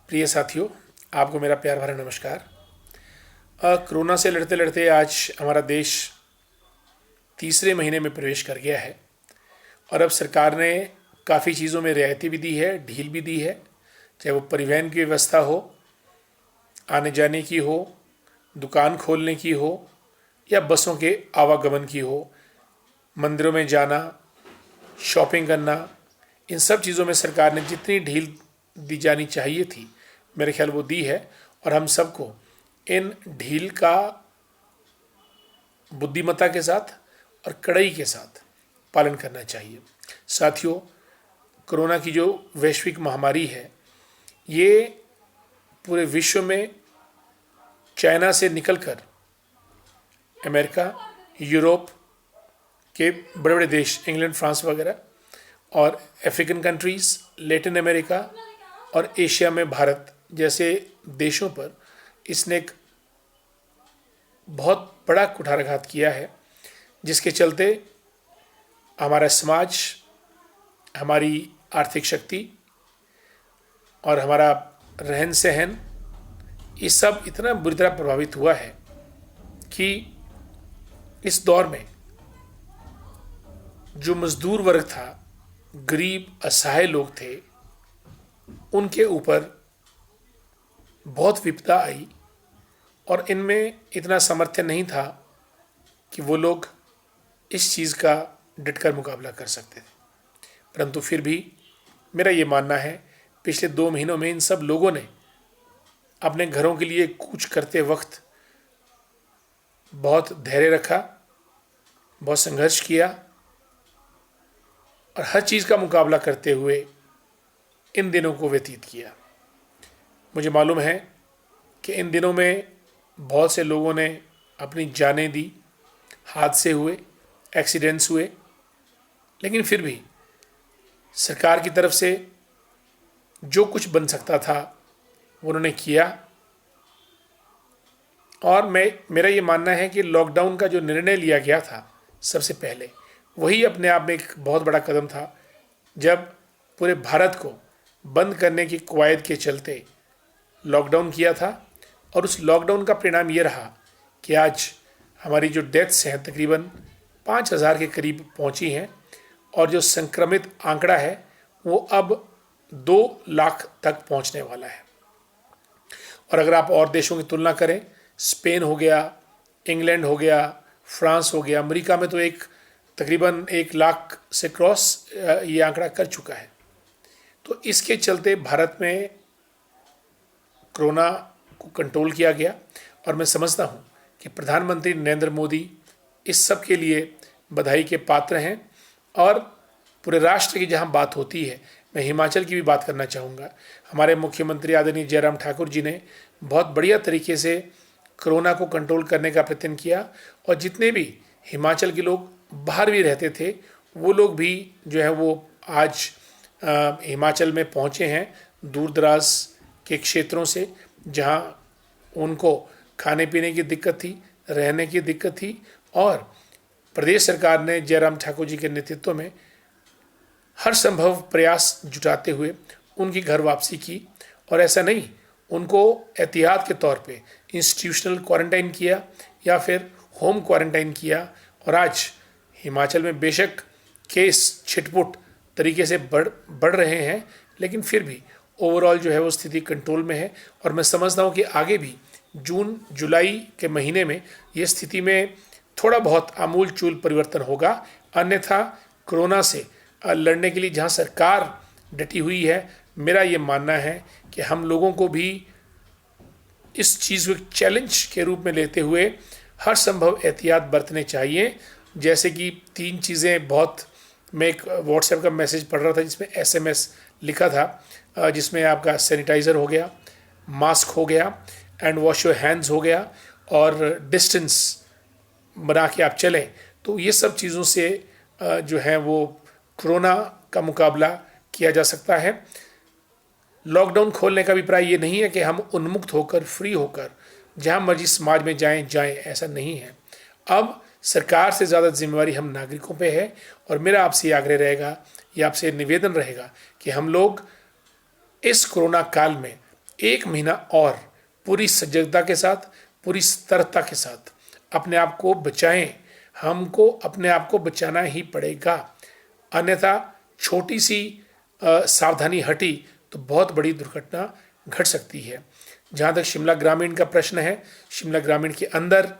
प्रिय साथियों, आपको मेरा प्यार भरा नमस्कार। कोरोना से लड़ते लड़ते आज हमारा देश तीसरे महीने में प्रवेश कर गया है और अब सरकार ने काफ़ी चीज़ों में रियायती भी दी है, ढील भी दी है। चाहे वो परिवहन की व्यवस्था हो, आने जाने की हो, दुकान खोलने की हो या बसों के आवागमन की हो, मंदिरों में जाना, शॉपिंग करना, इन सब चीज़ों में सरकार ने जितनी ढील दी जानी चाहिए थी, मेरे ख्याल वो दी है। और हम सबको इन ढील का बुद्धिमत्ता के साथ और कड़ाई के साथ पालन करना चाहिए। साथियों, कोरोना की जो वैश्विक महामारी है, ये पूरे विश्व में चाइना से निकलकर अमेरिका, यूरोप के बड़े बड़े देश, इंग्लैंड, फ्रांस वगैरह, और अफ्रीकन कंट्रीज़, लैटिन अमेरिका और एशिया में भारत जैसे देशों पर इसने एक बहुत बड़ा कुठाराघात किया है, जिसके चलते हमारा समाज, हमारी आर्थिक शक्ति और हमारा रहन सहन, ये सब इतना बुरी तरह प्रभावित हुआ है कि इस दौर में जो मजदूर वर्ग था, गरीब असहाय लोग थे, उनके ऊपर बहुत विपदा आई और इनमें इतना सामर्थ्य नहीं था कि वो लोग इस चीज़ का डटकर मुकाबला कर सकते थे। परंतु फिर भी मेरा ये मानना है, पिछले 2 महीनों में इन सब लोगों ने अपने घरों के लिए कूच करते वक्त बहुत धैर्य रखा, बहुत संघर्ष किया और हर चीज़ का मुकाबला करते हुए इन दिनों को व्यतीत किया। मुझे मालूम है कि इन दिनों में बहुत से लोगों ने अपनी जानें दी, हादसे हुए, एक्सीडेंट्स हुए, लेकिन फिर भी सरकार की तरफ से जो कुछ बन सकता था वो उन्होंने किया। और मेरा ये मानना है कि लॉकडाउन का जो निर्णय लिया गया था सबसे पहले, वही अपने आप में एक बहुत बड़ा कदम था। जब पूरे भारत को बंद करने की कवायद के चलते लॉकडाउन किया था, और उस लॉकडाउन का परिणाम ये रहा कि आज हमारी जो डेथ्स हैं तकरीबन 5,000 के करीब पहुंची हैं और जो संक्रमित आंकड़ा है वो अब 2 लाख तक पहुंचने वाला है। और अगर आप और देशों की तुलना करें, स्पेन हो गया, इंग्लैंड हो गया, फ्रांस हो गया, अमेरिका में तो तकरीबन 1 लाख से क्रॉस ये आंकड़ा कर चुका है। तो इसके चलते भारत में कोरोना को कंट्रोल किया गया और मैं समझता हूँ कि प्रधानमंत्री नरेंद्र मोदी इस सब के लिए बधाई के पात्र हैं। और पूरे राष्ट्र की जहाँ बात होती है, मैं हिमाचल की भी बात करना चाहूँगा। हमारे मुख्यमंत्री आदरणीय जयराम ठाकुर जी ने बहुत बढ़िया तरीके से कोरोना को कंट्रोल करने का प्रयत्न किया और जितने भी हिमाचल के लोग बाहर भी रहते थे, वो लोग भी जो है वो आज हिमाचल में पहुँचे हैं, दूर दराज के क्षेत्रों से, जहाँ उनको खाने पीने की दिक्कत थी, रहने की दिक्कत थी। और प्रदेश सरकार ने जयराम ठाकुर जी के नेतृत्व में हर संभव प्रयास जुटाते हुए उनकी घर वापसी की। और ऐसा नहीं, उनको एहतियात के तौर पे इंस्टीट्यूशनल क्वारंटाइन किया या फिर होम क्वारंटाइन किया। और आज हिमाचल में बेशक केस छिटपुट तरीके से बढ़ रहे हैं, लेकिन फिर भी ओवरऑल जो है वो स्थिति कंट्रोल में है। और मैं समझता हूँ कि आगे भी जून जुलाई के महीने में ये स्थिति में थोड़ा बहुत आमूल चूल परिवर्तन होगा। अन्यथा कोरोना से लड़ने के लिए जहाँ सरकार डटी हुई है, मेरा ये मानना है कि हम लोगों को भी इस चीज़ को एक चैलेंज के रूप में लेते हुए हर संभव एहतियात बरतने चाहिए। जैसे कि 3 चीज़ें बहुत, मैं एक व्हाट्सएप का मैसेज पढ़ रहा था जिसमें SMS लिखा था, जिसमें आपका सैनिटाइज़र हो गया, मास्क हो गया, एंड वॉश योर हैंड्स हो गया, और डिस्टेंस बना के आप चलें। तो ये सब चीज़ों से जो है वो कोरोना का मुकाबला किया जा सकता है। लॉकडाउन खोलने का अभिप्राय ये नहीं है कि हम उन्मुक्त होकर, फ्री होकर जहाँ मर्जी समाज में जाएं, ऐसा नहीं है। अब सरकार से ज़्यादा जिम्मेवारी हम नागरिकों पे है और मेरा आपसे आग्रह रहेगा, या आपसे निवेदन रहेगा कि हम लोग इस कोरोना काल में एक महीना और पूरी सजगता के साथ, पूरी सतर्कता के साथ अपने आप को बचाएं। हमको अपने आप को बचाना ही पड़ेगा, अन्यथा छोटी सी सावधानी हटी तो बहुत बड़ी दुर्घटना घट सकती है। जहाँ तक शिमला ग्रामीण का प्रश्न है, शिमला ग्रामीण के अंदर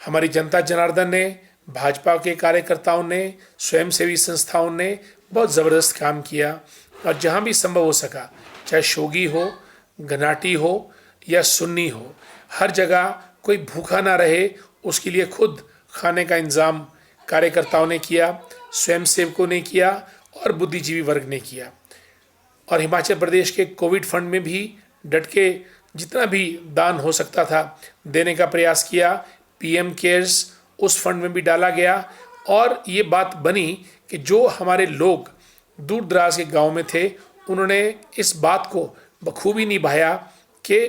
हमारी जनता जनार्दन ने, भाजपा के कार्यकर्ताओं ने, स्वयंसेवी संस्थाओं ने बहुत ज़बरदस्त काम किया और जहाँ भी संभव हो सका, चाहे शोगी हो, घनाटी हो या सुन्नी हो, हर जगह कोई भूखा ना रहे उसके लिए खुद खाने का इंतज़ाम कार्यकर्ताओं ने किया, स्वयंसेवकों ने किया और बुद्धिजीवी वर्ग ने किया। और हिमाचल प्रदेश के कोविड फंड में भी डट के जितना भी दान हो सकता था देने का प्रयास किया। पीएम केयर्स उस फंड में भी डाला गया और ये बात बनी कि जो हमारे लोग दूर दराज के गांव में थे उन्होंने इस बात को बखूबी निभाया कि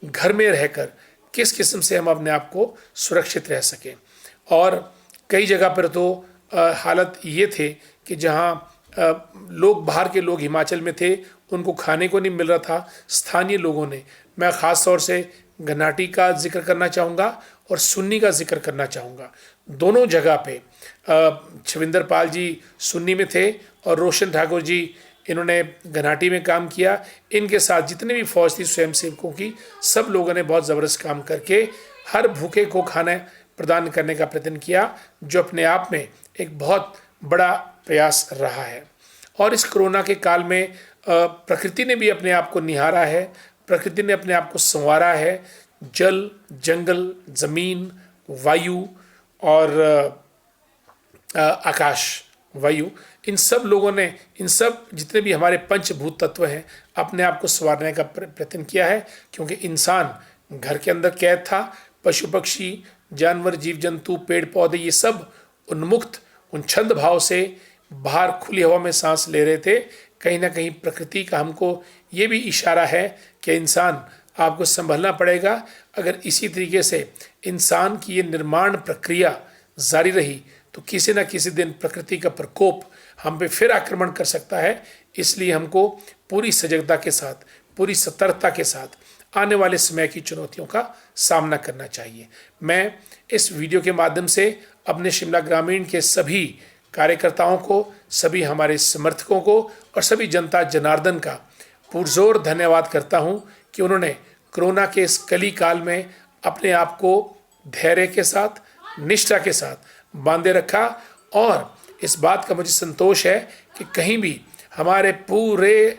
घर में रहकर किस किस्म से हम अपने आप को सुरक्षित रह सकें। और कई जगह पर तो हालत ये थे कि जहाँ लोग, बाहर के लोग हिमाचल में थे, उनको खाने को नहीं मिल रहा था। स्थानीय लोगों ने, मैं ख़ास तौर से घनाटी का जिक्र करना चाहूँगा और सुन्नी का जिक्र करना चाहूँगा। दोनों जगह पे छविंदर पाल जी सुन्नी में थे और रोशन ठाकुर जी इन्होंने घनाटी में काम किया। इनके साथ जितने भी फौज थी स्वयंसेवकों की, सब लोगों ने बहुत ज़बरदस्त काम करके हर भूखे को खाना प्रदान करने का प्रयत्न किया, जो अपने आप में एक बहुत बड़ा प्रयास रहा है। और इस कोरोना के काल में प्रकृति ने भी अपने आप को निहारा है, प्रकृति ने अपने आप को संवारा है। जल, जंगल, ज़मीन, वायु और आकाश, वायु, इन सब लोगों ने, इन सब जितने भी हमारे पंचभूत तत्व हैं, अपने आप को संवारने का प्रयत्न किया है। क्योंकि इंसान घर के अंदर कैद था, पशु पक्षी, जानवर, जीव जंतु, पेड़ पौधे, ये सब उन्मुक्त, उच्छृंद भाव से बाहर खुली हवा में सांस ले रहे थे। कहीं ना कहीं प्रकृति का हमको ये भी इशारा है कि इंसान, आपको संभलना पड़ेगा। अगर इसी तरीके से इंसान की ये निर्माण प्रक्रिया जारी रही तो किसी न किसी दिन प्रकृति का प्रकोप हम पे फिर आक्रमण कर सकता है। इसलिए हमको पूरी सजगता के साथ, पूरी सतर्कता के साथ आने वाले समय की चुनौतियों का सामना करना चाहिए। मैं इस वीडियो के माध्यम से अपने शिमला ग्रामीण के सभी कार्यकर्ताओं को, सभी हमारे समर्थकों को और सभी जनता जनार्दन का पुरजोर धन्यवाद करता हूं कि उन्होंने कोरोना के इस कली काल में अपने आप को धैर्य के साथ, निष्ठा के साथ बांधे रखा। और इस बात का मुझे संतोष है कि कहीं भी हमारे पूरे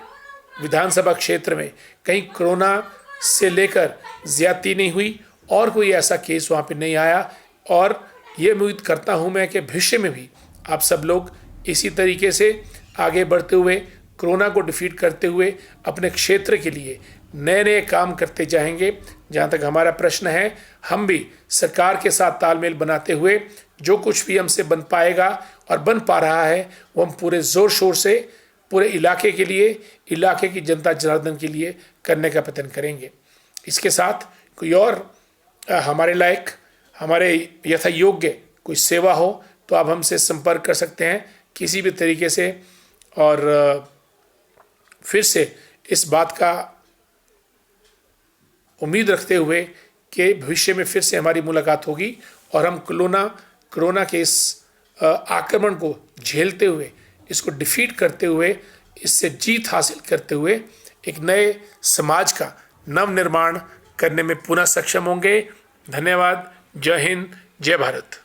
विधानसभा क्षेत्र में कहीं कोरोना से लेकर ज्यादती नहीं हुई और कोई ऐसा केस वहाँ पे नहीं आया। और ये उम्मीद करता हूँ मैं कि भविष्य में भी आप सब लोग इसी तरीके से आगे बढ़ते हुए, कोरोना को डिफीट करते हुए अपने क्षेत्र के लिए नए नए काम करते जाएंगे। जहाँ तक हमारा प्रश्न है, हम भी सरकार के साथ तालमेल बनाते हुए जो कुछ भी हमसे बन पाएगा और बन पा रहा है वो हम पूरे ज़ोर शोर से पूरे इलाके के लिए, इलाके की जनता जनार्दन के लिए करने का प्रयत्न करेंगे। इसके साथ कोई और हमारे लायक, हमारे यथा योग्य कोई सेवा हो तो आप हमसे संपर्क कर सकते हैं किसी भी तरीके से। और फिर से इस बात का उम्मीद रखते हुए कि भविष्य में फिर से हमारी मुलाकात होगी और हम कोरोना के इस आक्रमण को झेलते हुए, इसको डिफीट करते हुए, इससे जीत हासिल करते हुए एक नए समाज का नव निर्माण करने में पुनः सक्षम होंगे। धन्यवाद। जय हिंद, जय भारत।